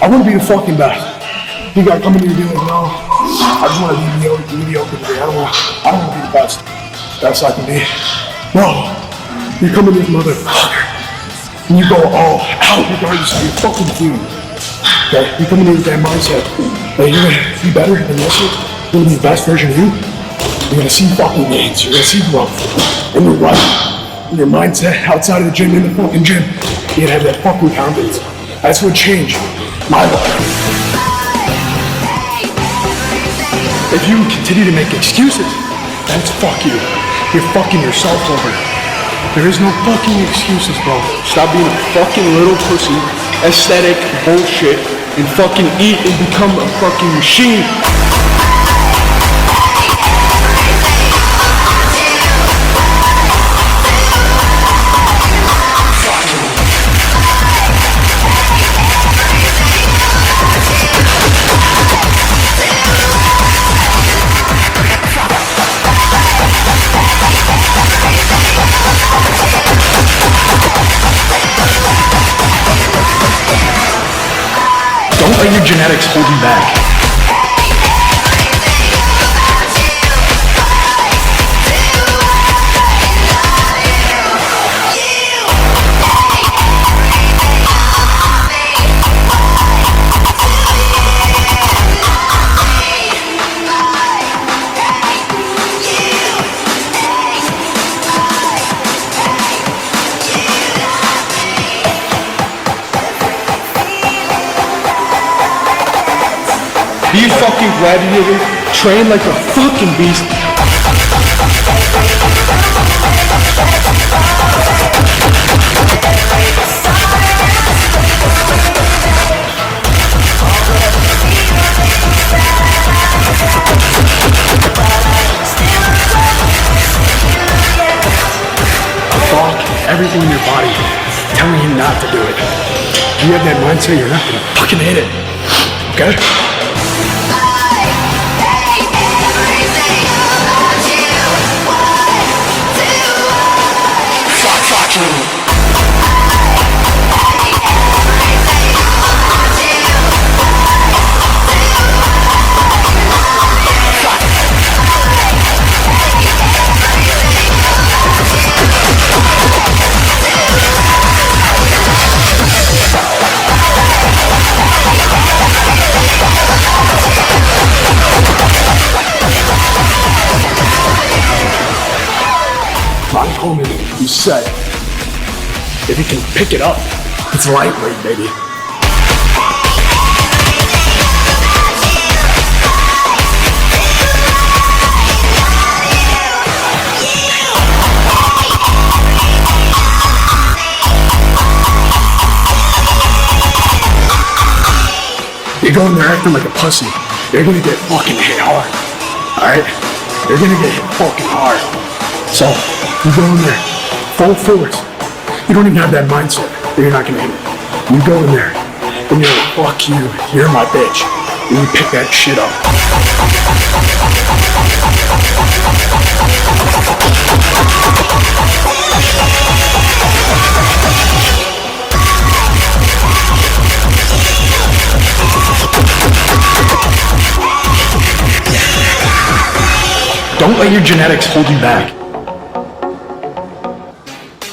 want to be the fucking best. You gotta come in here and be like, no, I just want to be mediocre today. I don't want to be the best I can be. No, you come in this motherfucker and you go all out regardless of your fucking team. Okay, you come in here with that mindset that you're gonna be better than yesterday. You're gonna be the best version of you. You're gonna see fucking gains. You're gonna see growth in your life, in your mindset, outside of the gym, in the fucking gym. You gotta have that fucking confidence. That's what changed my life. If you continue to make excuses, that's fuck you. You're fucking yourself over. There is no fucking excuses, bro. Stop being a fucking little pussy, aesthetic bullshit, and fucking eat and become a fucking machine. Don't let your genetics hold you back. Be a fucking gladiator, train like a fucking beast. Fuck everything in your body telling you not to do it. If you have that mindset, you're not gonna fucking hit it. Okay? Ronnie Coleman, you said, if you can pick it up, it's lightweight, baby. You're going there acting like a pussy. You're gonna get fucking hit hard. Alright? You're gonna get hit fucking hard. So, you go in there, full force. You don't even have that mindset that you're not gonna hit it. You go in there, and you're like, fuck you, you're my bitch. And you pick that shit up. Don't let your genetics hold you back.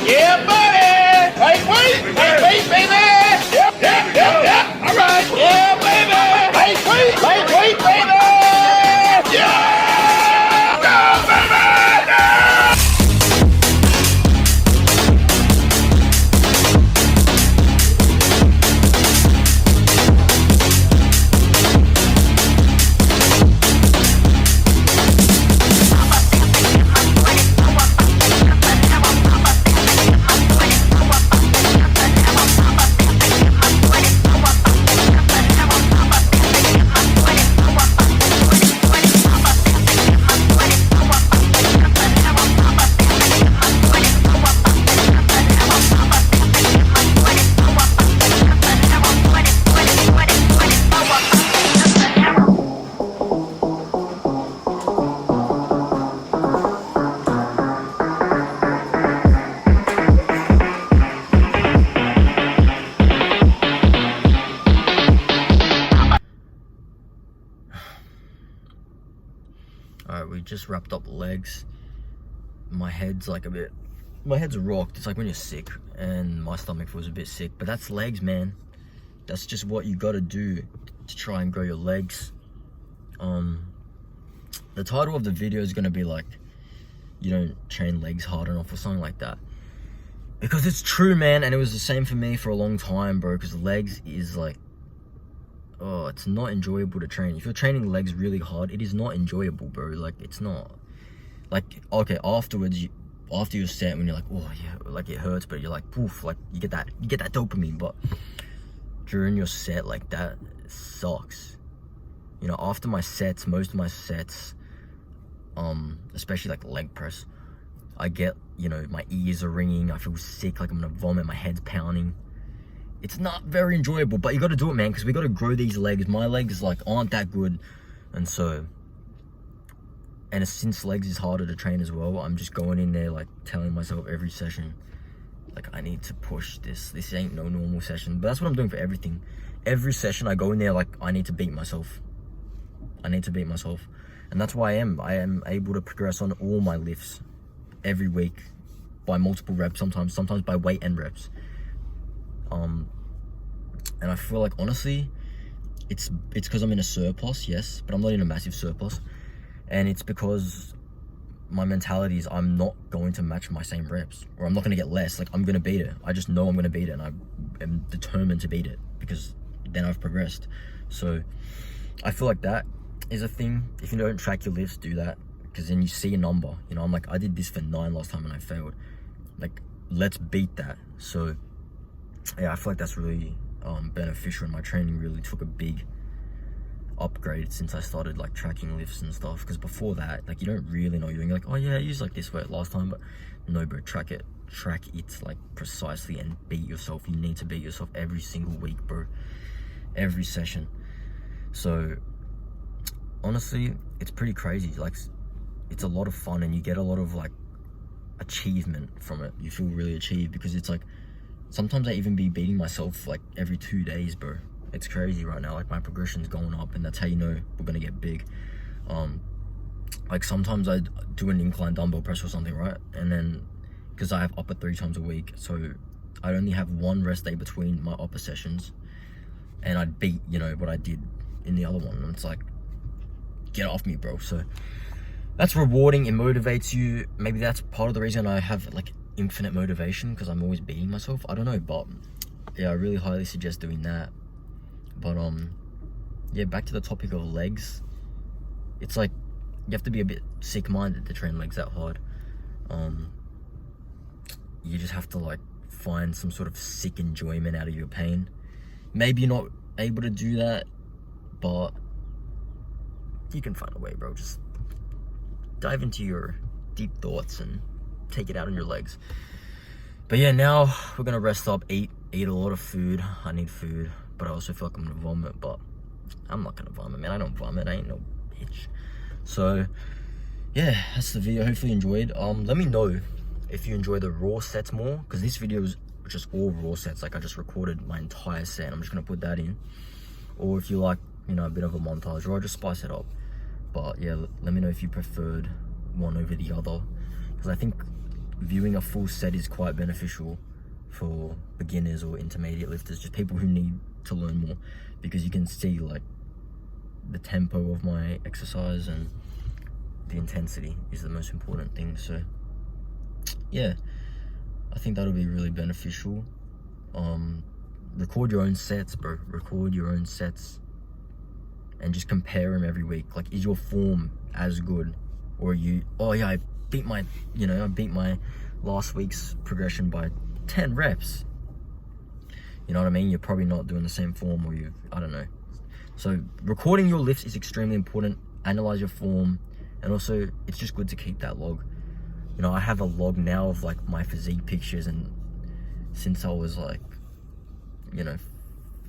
Yeah, buddy! Wait, baby! Yep. All right. Yeah, baby! Wait, baby! Yeah! Go, baby! Alright, we just wrapped up legs. My head's rocked. It's like when you're sick, and my stomach feels a bit sick, but that's legs, man. That's just what you gotta do to try and grow your legs. The title of the video is gonna be like, you don't train legs hard enough or something like that. Because it's true, man, and it was the same for me for a long time, bro, because legs is like, oh, it's not enjoyable to train. If you're training legs really hard, it is not enjoyable, bro. Like, it's not. Like, okay, afterwards, after you're set, when you're like, oh yeah, like it hurts, but you're like, poof, like you get that dopamine. But during your set, like that sucks. You know, after my sets, most of my sets, especially like leg press, I get, you know, my ears are ringing, I feel sick, like I'm gonna vomit, my head's pounding. It's not very enjoyable, but you gotta do it, man, because we gotta grow these legs. My legs like aren't that good, and since legs is harder to train as well, I'm just going in there like telling myself every session, like, I need to push this. This ain't no normal session. But that's what I'm doing for everything. Every session I go in there like, I need to beat myself. I need to beat myself. And that's why I am able to progress on all my lifts every week by multiple reps, sometimes by weight and reps. And I feel like, honestly, it's because I'm in a surplus, yes, but I'm not in a massive surplus. And it's because my mentality is I'm not going to match my same reps, or I'm not going to get less. Like, I'm going to beat it. I just know I'm going to beat it, and I am determined to beat it, because then I've progressed. So I feel like that is a thing. If you don't track your lifts, do that, because then you see a number. You know, I'm like, I did this for 9 last time and I failed. Like, let's beat that. So yeah, I feel like that's really beneficial, and my training really took a big upgrade since I started like tracking lifts and stuff. Because before that, like, you don't really know what you're doing. You're like, oh yeah, I used like this weight last time, but no, bro, track it like precisely and beat yourself. You need to beat yourself every single week, bro, every session. So honestly, it's pretty crazy. Like, it's a lot of fun, and you get a lot of like achievement from it. You feel really achieved, because it's like, sometimes I even be beating myself like every 2 days, bro. It's crazy right now. Like, my progression's going up, and that's how you know we're gonna get big. Like, sometimes I do an incline dumbbell press or something, right? And then, because I have upper 3 times a week, so I only have 1 rest day between my upper sessions, and I'd beat, you know, what I did in the other one. And it's like, get off me, bro. So that's rewarding. It motivates you. Maybe that's part of the reason I have like infinite motivation, because I'm always beating myself. I don't know, but yeah, I really highly suggest doing that. But yeah, back to the topic of legs. It's like, you have to be a bit sick-minded to train legs that hard. You just have to like find some sort of sick enjoyment out of your pain. Maybe you're not able to do that, but you can find a way, bro. Just dive into your deep thoughts and take it out on your legs. But yeah, now we're gonna rest up, eat a lot of food. I need food, but I also feel like I'm gonna vomit, but I'm not gonna vomit, man. I don't vomit, I ain't no bitch. So yeah, that's the video. Hopefully you enjoyed. Let me know if you enjoy the raw sets more, because this video is just all raw sets. Like, I just recorded my entire set, I'm just gonna put that in. Or if you like, you know, a bit of a montage, or I'll just spice it up. But yeah, let me know if you preferred one over the other, because I think viewing a full set is quite beneficial for beginners or intermediate lifters, just people who need to learn more, because you can see like the tempo of my exercise, and the intensity is the most important thing. So yeah, I think that'll be really beneficial. Record your own sets, bro. Record your own sets and just compare them every week. Like, is your form as good, or you, oh yeah, I beat my last week's progression by 10 reps. You know what I mean? You're probably not doing the same form, or I don't know. So recording your lifts is extremely important. Analyze your form, and also it's just good to keep that log. You know, I have a log now of like my physique pictures, and since I was like, you know,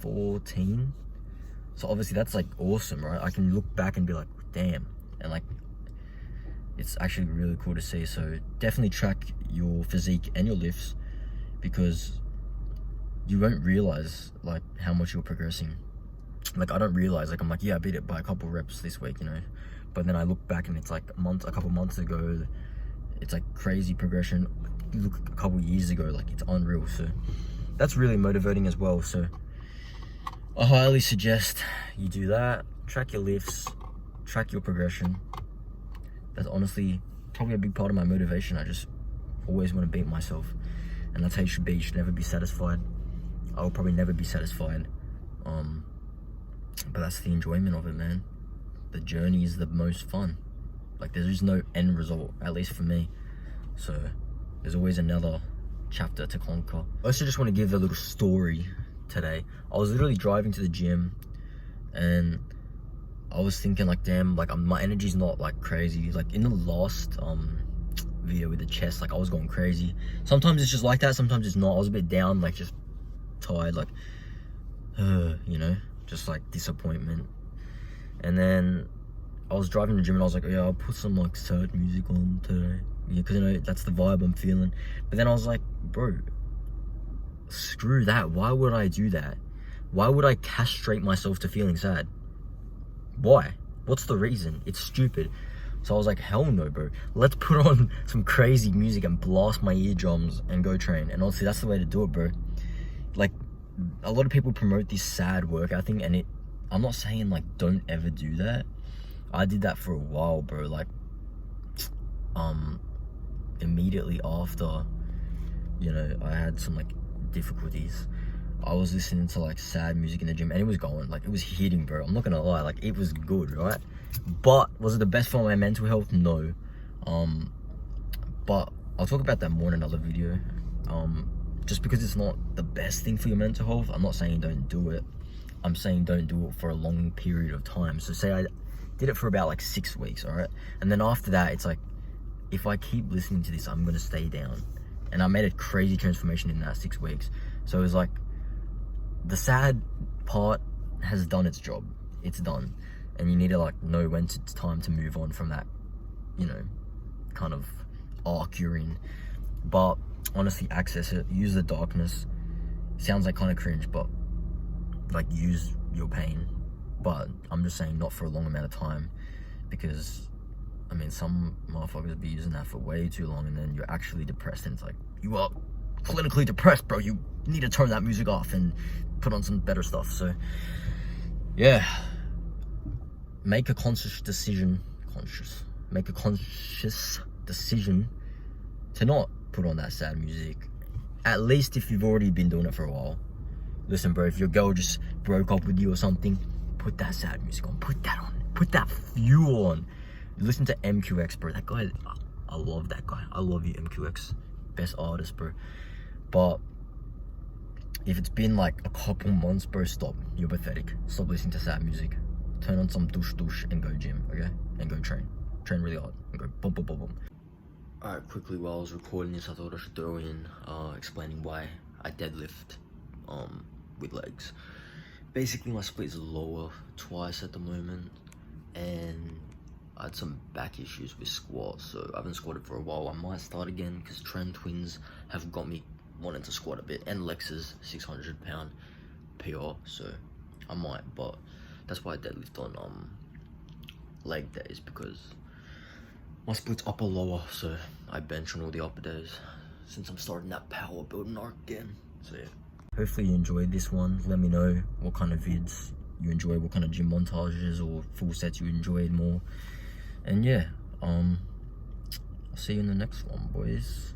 14. So obviously that's like awesome, right? I can look back and be like, damn. And like, it's actually really cool to see. So definitely track your physique and your lifts, because you won't realize like how much you're progressing. Like, I don't realize, like, I'm like, yeah, I beat it by a couple reps this week, you know, but then I look back and it's like a couple months ago, it's like crazy progression. You look a couple years ago, like it's unreal. So that's really motivating as well. So I highly suggest you do that. Track your lifts, track your progression. That's honestly probably a big part of my motivation. I just always want to beat myself, and that's how you should be. You should never be satisfied. I will probably never be satisfied, but that's the enjoyment of it, man. The journey is the most fun. Like, there is no end result, at least for me. So there's always another chapter to conquer. I also just want to give a little story today. I was literally driving to the gym, and I was thinking like, damn, like my energy's not like crazy. Like in the last video with the chest, like I was going crazy. Sometimes it's just like that, sometimes it's not. I was a bit down, like just tired, like you know, just like disappointment. And then I was driving to the gym and I was like, oh, yeah, I'll put some like sad music on today, yeah, because you know that's the vibe I'm feeling. But then I was like, bro, screw that. Why would I do that? Why would I castrate myself to feeling sad? Why? What's the reason? It's stupid. So I was like, hell no, bro. Let's put on some crazy music and blast my eardrums and go train. And honestly, that's the way to do it, bro. Like, a lot of people promote this sad workout thing, and I'm not saying like don't ever do that. I did that for a while, bro. Like, immediately after, you know, I had some like difficulties, I was listening to like sad music in the gym, and it was going, like, it was hitting, bro. I'm not gonna lie, like it was good, right? But was it the best for my mental health? No. But I'll talk about that more in another video. Just because it's not the best thing for your mental health, I'm not saying don't do it. I'm saying don't do it for a long period of time. So say I did it for about like 6 weeks, all right? And then after that, it's like, if I keep listening to this, I'm gonna stay down. And I made a crazy transformation in that 6 weeks. So it was like, the sad part has done its job. It's done. And you need to like know when it's time to move on from that, you know, kind of arc you're in. But honestly, access it. Use the darkness. Sounds like kind of cringe, but like, use your pain. But I'm just saying, not for a long amount of time, because I mean, some motherfuckers be using that for way too long, and then you're actually depressed, and it's like, you are clinically depressed, bro. You need to turn that music off and put on some better stuff. So yeah, make a conscious decision to not put on that sad music, at least if you've already been doing it for a while. Listen, bro, if your girl just broke up with you or something, put that sad music on, put that on, put that fuel on. Listen to MQX, bro. That guy, I love that guy. I love you, MQX. Best artist, bro. But if it's been like a couple months, bro, stop. You're pathetic. Stop listening to sad music. Turn on some douche and go gym, okay? And go train. Train really hard and go boom, boom, boom, boom. Alright, quickly, while I was recording this, I thought I should throw in explaining why I deadlift with legs. Basically, my split is lower twice at the moment, and I had some back issues with squat, so I haven't squatted for a while. I might start again because Trend Twins have got me wanting to squat a bit, and Lex's 600-pound PR, so I might. But that's why I deadlift on leg days, because my split's upper lower, so I bench on all the upper days since I'm starting that power building arc again. So yeah, hopefully you enjoyed this one. Let me know what kind of vids you enjoy, what kind of gym montages or full sets you enjoyed more. And yeah, I'll see you in the next one, boys.